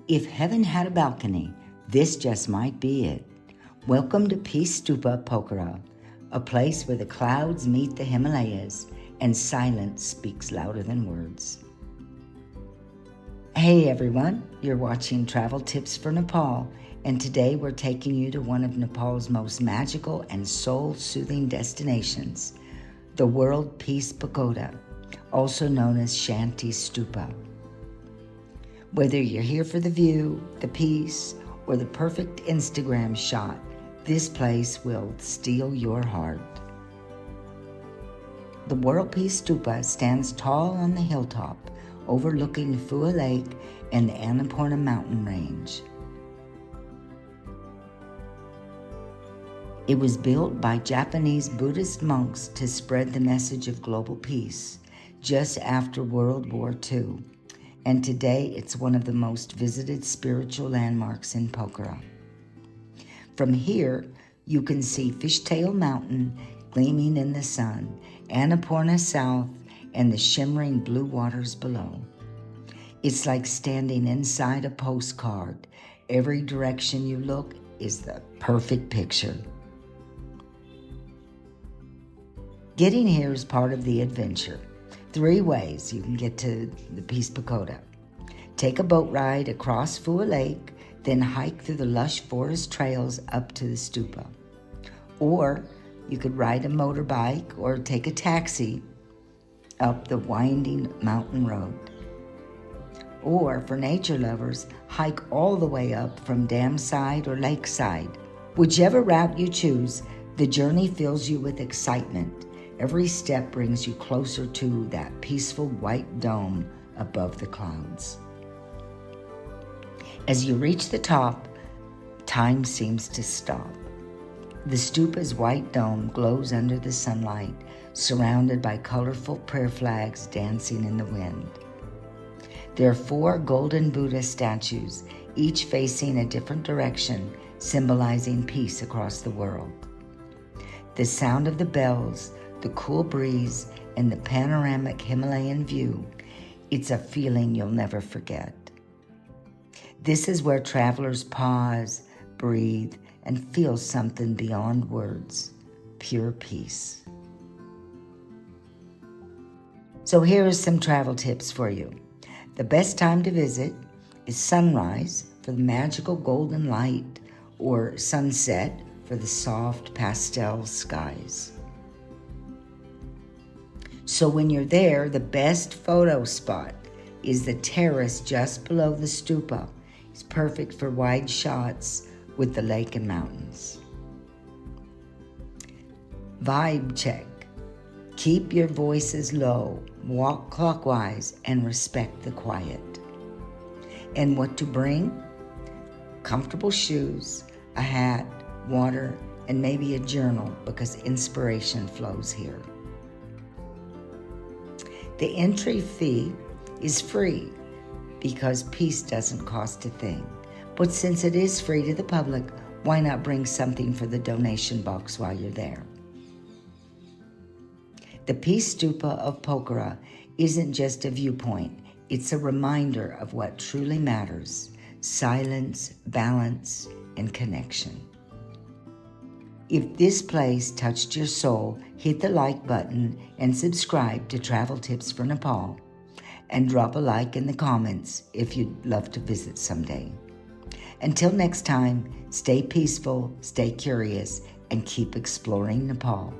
If heaven had a balcony, this just might be it. Welcome to Peace Stupa, Pokhara, a place where the clouds meet the Himalayas and silence speaks louder than words. Hey everyone, you're watching Travel Tips for Nepal, and today we're taking you to one of Nepal's most magical and soul-soothing destinations, the World Peace Pagoda, also known as Shanti Stupa. Whether you're here for the view, the peace, or the perfect Instagram shot, this place will steal your heart. The World Peace Stupa stands tall on the hilltop, overlooking Phewa Lake and the Annapurna Mountain Range. It was built by Japanese Buddhist monks to spread the message of global peace just after World War II, and today it's one of the most visited spiritual landmarks in Pokhara. From here, you can see Fishtail Mountain gleaming in the sun, Annapurna South, and the shimmering blue waters below. It's like standing inside a postcard. Every direction you look is the perfect picture. Getting here is part of the adventure. 3 ways you can get to the Peace Pagoda. Take a boat ride across Phewa Lake, then hike through the lush forest trails up to the stupa. Or you could ride a motorbike or take a taxi up the winding mountain road. Or for nature lovers, hike all the way up from dam side or lakeside. Whichever route you choose, the journey fills you with excitement. Every step brings you closer to that peaceful white dome above the clouds. As you reach the top, time seems to stop. The stupa's white dome glows under the sunlight, surrounded by colorful prayer flags dancing in the wind. There are 4 golden Buddha statues, each facing a different direction, symbolizing peace across the world. The sound of the bells, the cool breeze, and the panoramic Himalayan view, it's a feeling you'll never forget. This is where travelers pause, breathe, and feel something beyond words, pure peace. So here are some travel tips for you. The best time to visit is sunrise for the magical golden light, or sunset for the soft pastel skies. So when you're there, the best photo spot is the terrace just below the stupa. It's perfect for wide shots with the lake and mountains. Vibe check. Keep your voices low, walk clockwise, and respect the quiet. And what to bring? Comfortable shoes, a hat, water, and maybe a journal, because inspiration flows here. The entry fee is free because peace doesn't cost a thing. But since it is free to the public, why not bring something for the donation box while you're there? The Peace Stupa of Pokhara isn't just a viewpoint, it's a reminder of what truly matters: silence, balance, and connection. If this place touched your soul, hit the like button and subscribe to Travel Tips for Nepal. And drop a like in the comments if you'd love to visit someday. Until next time, stay peaceful, stay curious, and keep exploring Nepal.